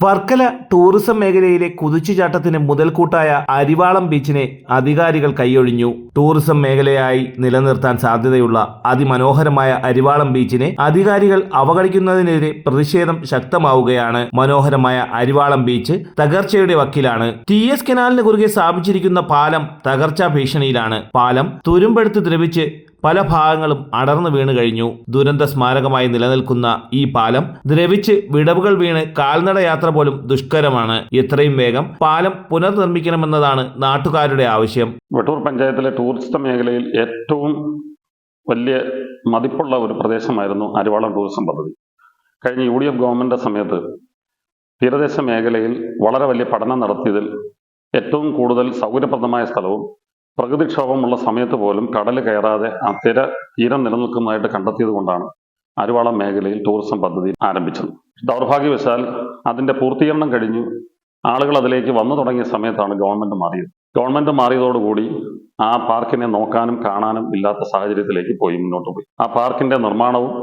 Varkala tourism മേഖലയിലെ കുതിച്ചുചാട്ടത്തിന് മുതൽക്കൂട്ടായ അരിവാളം ബീച്ചിനെ അധികാരികൾ കൈയൊഴിഞ്ഞു. Tourism മേഖലയായി നിലനിർത്താൻ സാധ്യതയുള്ള അതിമനോഹരമായ അരിവാളം ബീച്ചിനെ അധികാരികൾ അവഗണിക്കുന്നതിനെതിരെ പ്രതിഷേധം ശക്തമാവുകയാണ്. മനോഹരമായ അരിവാളം ബീച്ച് തകർച്ചയുടെ വക്കിലാണ്. TS കനാലിന് കുറുകെ സ്ഥാപിച്ചിരിക്കുന്ന പാലം തകർച്ചാ ഭീഷണിയിലാണ്. പാലം തുരുമ്പെടുത്ത് ദ്രവിച്ച് പല ഭാഗങ്ങളും അടർന്നു വീണ് കഴിഞ്ഞു. ദുരന്ത സ്മാരകമായി നിലനിൽക്കുന്ന ഈ പാലം ദ്രവിച്ച് വിടവുകൾ വീണ് കാൽനട യാത്ര പോലും ദുഷ്കരമാണ്. എത്രയും വേഗം പാലം പുനർനിർമ്മിക്കണമെന്നതാണ് നാട്ടുകാരുടെ ആവശ്യം. വെട്ടൂർ പഞ്ചായത്തിലെ ടൂറിസ്റ്റ് മേഖലയിൽ ഏറ്റവും വലിയ മതിപ്പുള്ള ഒരു പ്രദേശമായിരുന്നു അരിവാളം ടൂറിസം പദ്ധതി. കഴിഞ്ഞ UDF ഗവൺമെന്റ് സമയത്ത് തീരദേശ മേഖലയിൽ വളരെ വലിയ പഠനം നടത്തിയതിൽ ഏറ്റവും കൂടുതൽ സൗകര്യപ്രദമായ സ്ഥലവും പ്രകൃതിക്ഷോഭമുള്ള സമയത്ത് പോലും കടൽ കയറാതെ ആ തീരം നിലനിൽക്കുന്നതായിട്ട് കണ്ടെത്തിയത് കൊണ്ടാണ് അരിവാളം മേഖലയിൽ ടൂറിസം പദ്ധതി ആരംഭിച്ചത്. ദൗർഭാഗ്യവശാൽ അതിന്റെ പൂർത്തീകരണം കഴിഞ്ഞു ആളുകൾ അതിലേക്ക് വന്നു തുടങ്ങിയ സമയത്താണ് ഗവൺമെന്റ് മാറിയത്. ഗവൺമെന്റ് മാറിയതോടുകൂടി ആ പാർക്കിനെ നോക്കാനും കാണാനും ഇല്ലാത്ത സാഹചര്യത്തിലേക്ക് മുന്നോട്ട് പോയി. ആ പാർക്കിന്റെ നിർമ്മാണവും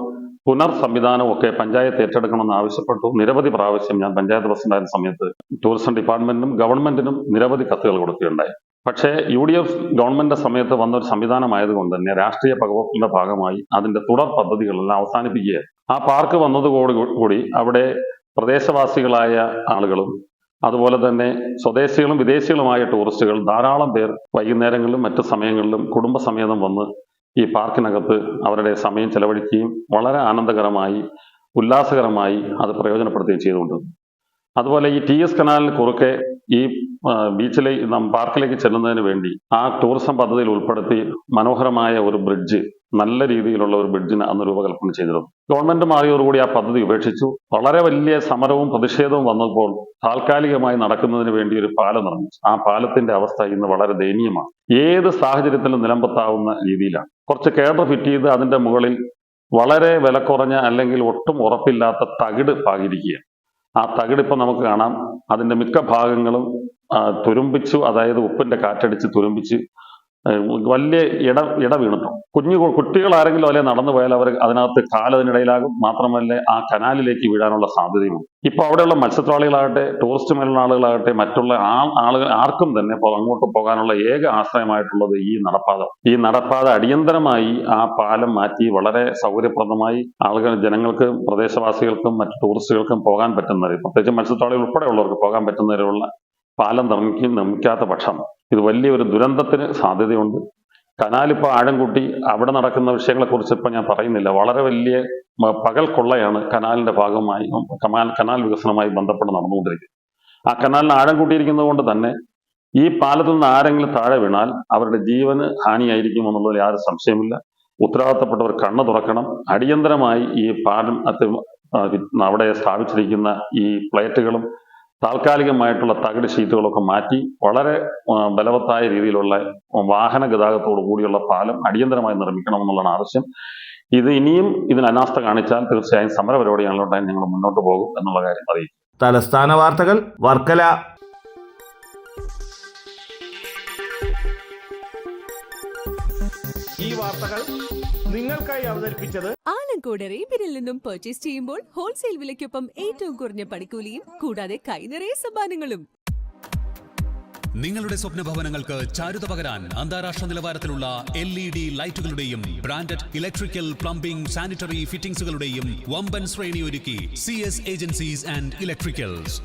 പുനർ സംവിധാനവും ഒക്കെ പഞ്ചായത്ത് ഏറ്റെടുക്കണമെന്ന് ആവശ്യപ്പെട്ടു. നിരവധി പ്രാവശ്യം ഞാൻ പഞ്ചായത്ത് പ്രസിഡന്റായിരുന്ന സമയത്ത് ടൂറിസം ഡിപ്പാർട്ട്മെന്റിനും ഗവൺമെന്റിനും നിരവധി കത്തുകൾ കൊടുക്കുകയുണ്ടായി. പക്ഷേ UDF ഗവൺമെന്റ് സമയത്ത് വന്ന ഒരു സംവിധാനമായതുകൊണ്ട് തന്നെ രാഷ്ട്രീയ പകപോക്കലിന്റെ ഭാഗമായി അതിന്റെ തുടർ പദ്ധതികളെല്ലാം അവസാനിപ്പിക്കുകയാണ്. ആ പാർക്ക് വന്നതോടുകൂടി അവിടെ പ്രദേശവാസികളായ ആളുകളും അതുപോലെ തന്നെ സ്വദേശികളും വിദേശികളുമായ ടൂറിസ്റ്റുകൾ ധാരാളം പേർ വൈകുന്നേരങ്ങളിലും മറ്റു സമയങ്ങളിലും കുടുംബസമേതം വന്ന് ഈ പാർക്കിനകത്ത് അവരുടെ സമയം ചെലവഴിക്കുകയും വളരെ ആനന്ദകരമായി ഉല്ലാസകരമായി അത് പ്രയോജനപ്പെടുത്തുകയും ചെയ്തുകൊണ്ടിരുന്നു. അതുപോലെ ഈ TS കനാലിന് കുറുക്കെ ഈ പാർക്കിലേക്ക് ചെല്ലുന്നതിന് വേണ്ടി ആ ടൂറിസം പദ്ധതിയിൽ ഉൾപ്പെടുത്തി മനോഹരമായ ഒരു ബ്രിഡ്ജ്, നല്ല രീതിയിലുള്ള ഒരു ബ്രിഡ്ജിന് അന്ന് രൂപകൽപ്പന ചെയ്തിരുന്നു. ഗവൺമെന്റ് മാറിയതോടുകൂടി ആ പദ്ധതി ഉപേക്ഷിച്ചു. വളരെ വലിയ സമരവും പ്രതിഷേധവും വന്നപ്പോൾ താൽക്കാലികമായി നടക്കുന്നതിന് വേണ്ടി ഒരു പാലം നിർമ്മിച്ചു. ആ പാലത്തിന്റെ അവസ്ഥ ഇന്ന് വളരെ ദയനീയമാണ്. ഏത് സാഹചര്യത്തിലും നിലംപൊത്താവുന്ന രീതിയിലാണ്. കുറച്ച് കേഡർ ഫിറ്റ് ചെയ്ത് അതിന്റെ മുകളിൽ വളരെ വില കുറഞ്ഞ അല്ലെങ്കിൽ ഒട്ടും ഉറപ്പില്ലാത്ത തകിട് പാകിയിരിക്കുകയാണ്. ആ തകിട് ഇപ്പം നമുക്ക് കാണാം. അതിന്റെ മിക്ക ഭാഗങ്ങളും തുരുമ്പിച്ചു, അതായത് ഉപ്പിന്റെ കാറ്റടിച്ച് തുരുമ്പിച്ച് വലിയ ഇട വീണിട്ടു. കുട്ടികൾ ആരെങ്കിലും അതിലെ നടന്നു പോയാൽ അവർ അതിനകത്ത് കാലതിനിടയിലാകും. മാത്രമല്ല ആ കനാലിലേക്ക് വീഴാനുള്ള സാധ്യതയുമുണ്ട്. ഇപ്പൊ അവിടെയുള്ള മത്സ്യത്തൊഴിലാളികളാകട്ടെ ടൂറിസ്റ്റ് മേഖല ആളുകളാകട്ടെ മറ്റുള്ള ആളുകൾ ആർക്കും തന്നെ അങ്ങോട്ട് പോകാനുള്ള ഏക ആശ്രയമായിട്ടുള്ളത് ഈ നടപ്പാത അടിയന്തരമായി ആ പാലം മാറ്റി വളരെ സൗകര്യപ്രദമായി ജനങ്ങൾക്കും പ്രദേശവാസികൾക്കും മറ്റു ടൂറിസ്റ്റുകൾക്കും പോകാൻ പറ്റുന്നത്, പ്രത്യേകിച്ച് മത്സ്യത്തൊഴിലാളികൾ ഉൾപ്പെടെയുള്ളവർക്ക് പോകാൻ പറ്റുന്നതിനുള്ള പാലം നിർമ്മിക്കാത്ത പക്ഷം ഇത് വലിയൊരു ദുരന്തത്തിന് സാധ്യതയുണ്ട്. കനാലിപ്പോൾ ആഴം കൂട്ടി അവിടെ നടക്കുന്ന വിഷയങ്ങളെക്കുറിച്ച് ഇപ്പം ഞാൻ പറയുന്നില്ല. വളരെ വലിയ പകൽ കൊള്ളയാണ് കനാലിന്റെ ഭാഗമായി കനാൽ വികസനവുമായി ബന്ധപ്പെട്ട് നടന്നുകൊണ്ടിരിക്കുന്നത്. ആ കനാലിന് ആഴം കൂട്ടിയിരിക്കുന്നത് കൊണ്ട് തന്നെ ഈ പാലത്തിൽ നിന്ന് ആരെങ്കിലും താഴെ വീണാൽ അവരുടെ ജീവന് ഹാനിയായിരിക്കും എന്നുള്ളതിൽ യാതൊരു സംശയമില്ല. ഉത്തരവാദിത്തപ്പെട്ടവർ കണ്ണു തുറക്കണം. അടിയന്തരമായി ഈ പാലം അവിടെ സ്ഥാപിച്ചിരിക്കുന്ന ഈ പ്ലേറ്റുകളും താൽക്കാലികമായിട്ടുള്ള തകിട് ഷീറ്റുകളൊക്കെ മാറ്റി വളരെ ബലവത്തായ രീതിയിലുള്ള വാഹന ഗതാഗതത്തോടു കൂടിയുള്ള പാലം അടിയന്തരമായി നിർമ്മിക്കണം എന്നുള്ളതാണ് ആവശ്യം. ഇനിയും ഇതിന് അനാസ്ഥ കാണിച്ചാൽ തീർച്ചയായും സമരപരിപാടികളിലോട്ടായി ഞങ്ങൾ മുന്നോട്ട് പോകും എന്നുള്ള കാര്യം അറിയിക്കും. തലസ്ഥാന വാർത്തകൾ വർക്കല. ഈ വാർത്തകൾ നിങ്ങൾക്കായി അവതരിപ്പിച്ചത് ആലങ്കോട് റേബിനിൽ നിന്നും പർച്ചേസ് ചെയ്യുമ്പോൾ ഹോൾസെയിൽ വിലയ്ക്കൊപ്പം ഏറ്റവും കുറഞ്ഞ പണിക്കൂലിയും കൂടാതെ കൈനിറയ സമ്മാനങ്ങളും. നിങ്ങളുടെ സ്വപ്ന ഭവനങ്ങൾക്ക് ചാരുത പകരാൻ അന്താരാഷ്ട്ര നിലവാരത്തിലുള്ള LED ലൈറ്റുകളുടെയും ബ്രാൻഡഡ് ഇലക്ട്രിക്കൽ, പ്ലംബിംഗ്, സാനിറ്ററി ഫിറ്റിംഗ്സുകളുടെയും വമ്പൻ ശ്രേണി ഒരുക്കി CS ഏജൻസീസ് ആൻഡ് ഇലക്ട്രിക്കൽസ്.